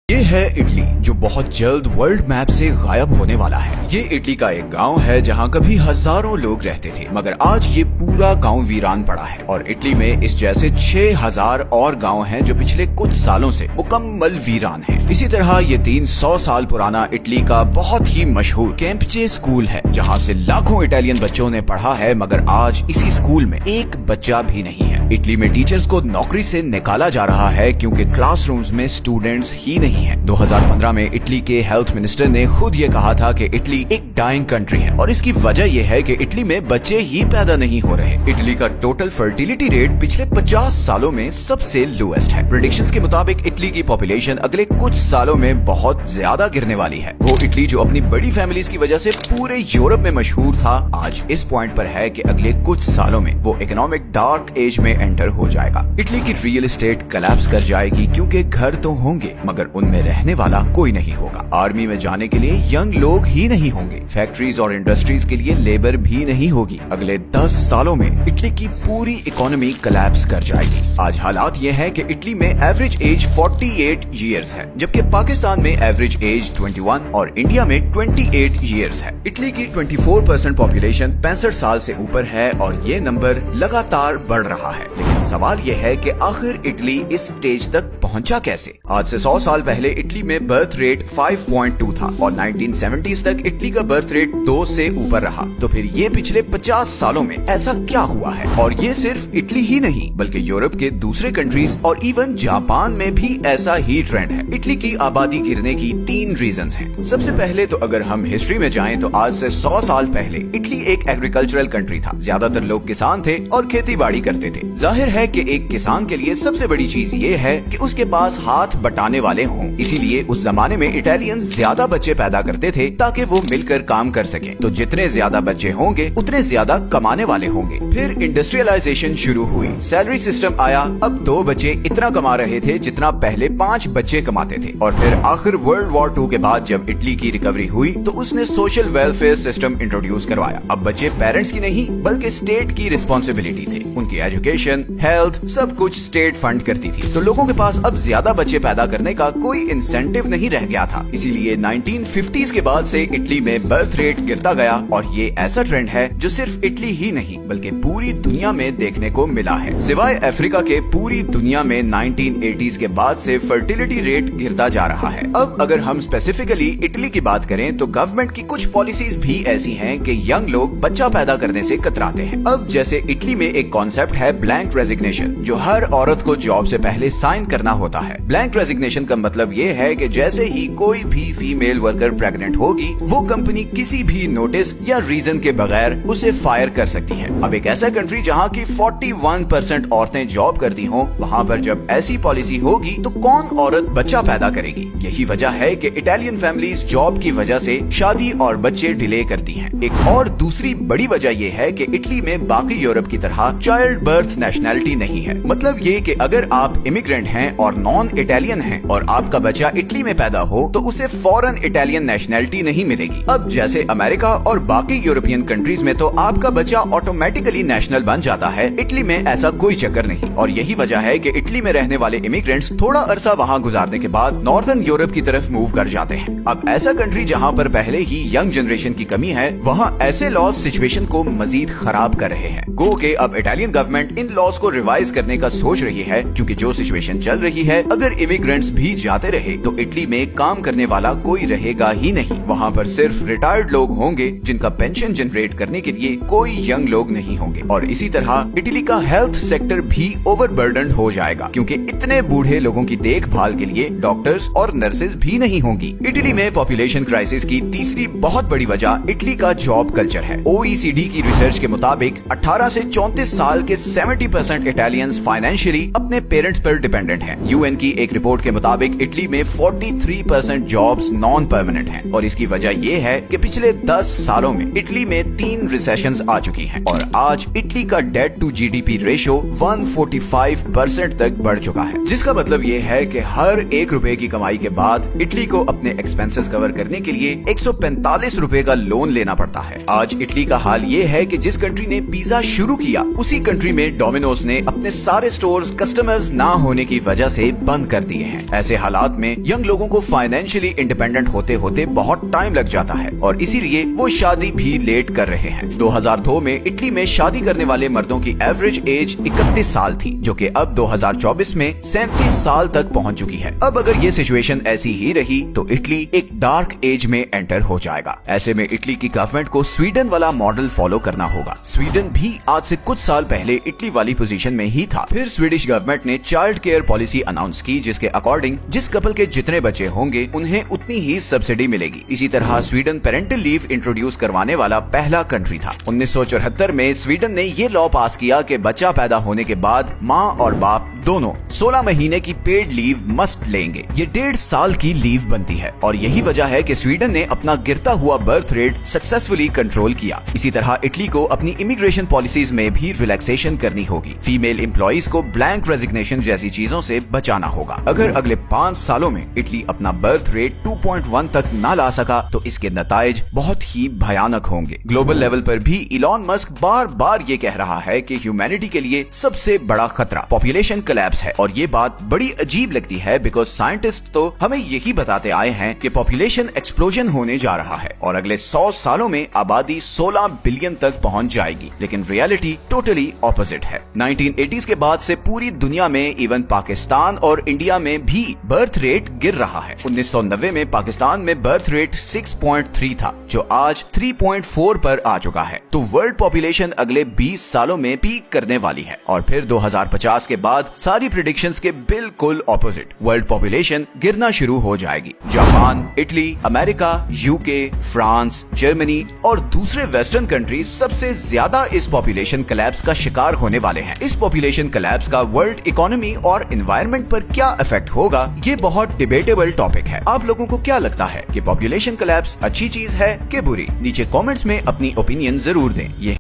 ये है इटली जो बहुत जल्द वर्ल्ड मैप से गायब होने वाला है। ये इटली का एक गांव है जहां कभी हजारों लोग रहते थे, मगर आज ये पूरा गांव वीरान पड़ा है। और इटली में इस जैसे 6000 और गांव हैं जो पिछले कुछ सालों से मुकम्मल वीरान हैं। इसी तरह ये 300 साल पुराना इटली का बहुत ही मशहूर कैंपचे स्कूल है, जहां से लाखों इटालियन बच्चों ने पढ़ा है, मगर आज इसी स्कूल में एक बच्चा भी नहीं है। इटली में टीचर्स को नौकरी से निकाला जा रहा है क्योंकि क्लासरूम्स में स्टूडेंट्स ही नहीं है। 2015 में इटली के हेल्थ मिनिस्टर ने खुद ये कहा था कि इटली एक डाइंग कंट्री है और इसकी वजह यह है कि इटली में बच्चे ही पैदा नहीं हो रहे। इटली का टोटल फर्टिलिटी रेट पिछले 50 सालों में सबसे लोएस्ट है। प्रेडिक्शंस के मुताबिक इटली की पॉपुलेशन अगले कुछ सालों में बहुत ज्यादा गिरने वाली है। वो इटली जो अपनी बड़ी फैमिलीज की वजह से पूरे यूरोप में मशहूर था, आज इस पॉइंट पर है कि अगले कुछ सालों में वो इकोनॉमिक डार्क एज में एंटर हो जाएगा। इटली की रियल एस्टेट कोलैप्स कर जाएगी क्योंकि घर तो होंगे मगर उनमें रहने वाला कोई नहीं होगा। आर्मी में जाने के लिए यंग लोग ही नहीं होंगे। फैक्ट्रीज और इंडस्ट्रीज के लिए लेबर भी नहीं होगी। अगले 10 सालों में इटली की पूरी इकोनॉमी कोलैप्स कर जाएगी। आज हालात ये है कि इटली में एवरेज एज 48 इयर्स है, जबकि पाकिस्तान में एवरेज एज 21 और इंडिया में 28 इयर्स है। इटली की 24% पॉपुलेशन 65 साल से ऊपर है और ये नंबर लगातार बढ़ रहा है। लेकिन सवाल ये है कि आखिर इटली इस स्टेज तक पहुंचा कैसे? आज से 100 साल पहले इटली में बर्थ रेट 5.2 था और 1970s तक इटली का बर्थ रेट 2 से ऊपर रहा। तो फिर ये पिछले 50 सालों में ऐसा क्या हुआ है? और ये सिर्फ इटली ही नहीं बल्कि यूरोप के दूसरे कंट्रीज और इवन जापान में भी ऐसा ही ट्रेंड है। इटली की आबादी गिरने की 3 रीजंस हैं। सबसे पहले तो अगर हम हिस्ट्री में जाएं तो आज से 100 साल पहले इटली एक एग्रीकल्चरल कंट्री था। ज्यादातर लोग किसान थे और खेती बाड़ी करते थे। जाहिर है कि एक किसान के लिए सबसे बड़ी चीज ये है कि उसके पास हाथ बटाने वाले हों। इसीलिए उस जमाने में इटालियंस ज्यादा बच्चे पैदा करते थे ताकि वो मिलकर काम कर सके। तो जितने ज्यादा बच्चे होंगे उतने ज्यादा कमाने वाले होंगे। फिर इंडस्ट्रियलाइजेशन शुरू हुई, सैलरी सिस्टम आया। अब 2 बच्चे इतना कमा रहे थे जितना पहले 5 बच्चे कमाते थे। और फिर आखिर वर्ल्ड वॉर 2 के बाद जब इटली की रिकवरी हुई तो उसने सोशल वेलफेयर सिस्टम इंट्रोड्यूस करवाया। अब बच्चे पेरेंट्स की नहीं बल्कि स्टेट की रिस्पॉन्सिबिलिटी थे। उनकी एजुकेशन, हेल्थ सब कुछ स्टेट फंड करती थी। तो लोगों के पास अब ज्यादा बच्चे पैदा करने का कोई इंसेंटिव नहीं रह गया था। इसीलिए 1950s के बाद से इटली में बर्थ रेट गिरता गया और ये ऐसा ट्रेंड है जो सिर्फ इटली ही नहीं बल्कि पूरी दुनिया में देखने को मिला है। सिवाय अफ्रीका के पूरी दुनिया में 1980s के बाद से फर्टिलिटी रेट गिरता जा रहा है। अब अगर हम स्पेसिफिकली इटली की बात करें तो गवर्नमेंट की कुछ पॉलिसीज भी ऐसी हैं कि यंग लोग बच्चा पैदा करने से कतराते हैं। अब जैसे इटली में एक कॉन्सेप्ट है ब्लैंक रेजिग्नेशन, जो हर औरत को जॉब से पहले साइन करना होता है। ब्लैंक रेजिग्नेशन का मतलब ये है कि जैसे ही कोई भी फीमेल वर्कर प्रेग्नेंट होगी वो कंपनी किसी भी नोटिस या रीजन के बगैर उसे फायर कर सकती है। अब एक ऐसा कंट्री जहां की 41% औरतें जॉब करती हों, वहां पर जब ऐसी पॉलिसी होगी तो कौन औरत बच्चा पैदा करेगी? यही वजह है कि इटालियन फैमिलीज जॉब की वजह से शादी और बच्चे डिले करती हैं। एक और दूसरी बड़ी वजह ये है कि इटली में बाकी यूरोप की तरह चाइल्ड बर्थ नेशनैलिटी नहीं है। मतलब ये कि अगर आप इमिग्रेंट हैं और नॉन इटालियन हैं और आपका बच्चा इटली में पैदा हो तो उसे फौरन इटालियन नेशनैलिटी नहीं मिलेगी। अब जैसे अमेरिका और बाकी यूरोपियन कंट्रीज में तो आपका बच्चा ऑटोमेटिकली नेशनल बन जाता है, इटली में ऐसा कोई चक्कर नहीं। और यही वजह है कि इटली में रहने वाले इमिग्रेंट्स थोड़ा अरसा वहाँ गुजारने के बाद नॉर्दर्न यूरोप की तरफ मूव कर जाते हैं। अब ऐसा कंट्री जहाँ पर पहले ही यंग जनरेशन की कमी है, वहाँ ऐसे लॉज सिचुएशन को मजीद खराब कर रहे हैं। गो के अब इटालियन गवर्नमेंट इन लॉज को रिवाइज करने का सोच रही है, क्योंकि जो सिचुएशन चल रही है अगर इमिग्रेंट्स भी जाते रहे तो इटली में काम करने वाला कोई रहेगा ही नहीं। वहाँ पर सिर्फ रिटायर्ड लोग होंगे जिनका पेंशन जनरेट करने के लिए कोई यंग लोग नहीं होंगे। और इसी तरह इटली का हेल्थ सेक्टर भी ओवरबर्डन्ड हो जाएगा, क्योंकि इतने बूढ़े लोगों की देखभाल के लिए डॉक्टर्स और नर्सेज भी नहीं होंगी। इटली में पॉपुलेशन क्राइसिस की तीसरी बहुत बड़ी वजह इटली का जॉब कल्चर है। OECD की रिसर्च के मुताबिक 18 से 34 साल के 70% इटालियंस फाइनेंशियली अपने पेरेंट्स पर डिपेंडेंट हैं। UN की एक रिपोर्ट के मुताबिक इटली में 43% जॉब्स नॉन परमानेंट हैं और इसकी वजह ये है कि पिछले 10 सालों में इटली में 3 रिसेशंस आ चुकी हैं और आज इटली का डेट टू GDP रेशियो 145% तक बढ़ चुका है, जिसका मतलब ये है कि हर 1 रुपए की कमाई के बाद इटली को अपने एक्सपेंसेस कवर करने के लिए 145 रुपए का लोन लेना पड़ता है। आज इटली का हाल ये है कि जिस कंट्री ने पिज्जा शुरू किया उसी कंट्री में डोमिनोज ने अपने सारे स्टोर्स कस्टमर्स ना होने की वजह से बंद कर दिए हैं। ऐसे हालात में यंग लोगों को फाइनेंशियली इंडिपेंडेंट होते होते बहुत टाइम लग जाता है और इसीलिए वो शादी भी लेट कर रहे हैं। 2002 में इटली में शादी करने वाले मर्दों की एवरेज एज 31 साल थी, जो कि अब 2024 में 37 साल तक पहुंच चुकी है। अब अगर ये सिचुएशन ऐसी ही रही तो इटली एक डार्क एज में एंटर हो जाएगा। ऐसे में इटली की गवर्नमेंट को स्वीडन वाला मॉडल फॉलो करना होगा। स्वीडन भी आज से कुछ साल पहले इटली वाली पोजीशन में ही था। फिर स्वीडिश गवर्नमेंट ने चाइल्ड केयर पॉलिसी अनाउंस की, जिसके अकॉर्डिंग जिस कपल के जितने बच्चे होंगे उन्हें उतनी ही सब्सिडी मिलेगी। इसी तरह स्वीडन पेरेंटल लीव इंट्रोड्यूस करवाने वाला पहला कंट्री था। 1974 में स्वीडन ने ये लॉ पास किया कि बच्चा पैदा होने के बाद माँ और बाप दोनों 16 महीने की पेड लीव मस्ट लेंगे। ये 1.5 साल की लीव बनती है और यही वजह है कि स्वीडन ने अपना गिरता हुआ बर्थ रेट सक्सेसफुली कंट्रोल किया। इसी तरह इटली को अपनी इमिग्रेशन पॉलिसीज में भी रिलैक्सेशन करनी होगी। फीमेल एम्प्लॉइज को ब्लैंक रेजिग्नेशन जैसी चीजों से बचाना होगा। अगर अगले 5 सालों में इटली अपना बर्थ रेट 2.1 तक ना ला सका तो इसके नताइज बहुत ही भयानक होंगे। ग्लोबल लेवल पर भी इलॉन मस्क बार बार ये कह रहा है कि ह्यूमैनिटी के लिए सबसे बड़ा खतरा पॉपुलेशन कोलैप्स है और ये बात बड़ी अजीब लगती है बिकॉज साइंटिस्ट तो हमें यही बताते आए हैं कि पॉपुलेशन एक्सप्लोजन होने जा रहा है और अगले 100 सालों में आबादी 16 बिलियन तक पहुंच जाएगी, लेकिन रियलिटी टोटली ऑपोजिट है। 1980s के बाद से पूरी दुनिया में इवन पाकिस्तान और इंडिया में भी बर्थ रेट गिर रहा है। 1990 में पाकिस्तान में बर्थ रेट 6.3 था, जो आज 3.4 पर आ चुका है। तो वर्ल्ड पॉपुलेशन अगले 20 सालों में पीक करने वाली है और फिर 2050 के बाद सारी प्रेडिक्शंस के बिल्कुल ऑपोजिट, वर्ल्ड पॉपुलेशन गिरना शुरू हो जाएगी। Japan, Italy, America, UK, France, Germany और दूसरे वेस्टर्न कंट्रीज सबसे ज्यादा इस पॉपुलेशन कोलैप्स का शिकार होने वाले हैं। इस पॉपुलेशन कोलैप्स का वर्ल्ड इकोनॉमी और एनवायरनमेंट पर क्या इफेक्ट होगा, ये बहुत डिबेटेबल टॉपिक है। आप लोगों को क्या लगता है कि पॉपुलेशन कोलैप्स अच्छी चीज है कि बुरी? नीचे कमेंट्स में अपनी ओपिनियन जरूर दें। ये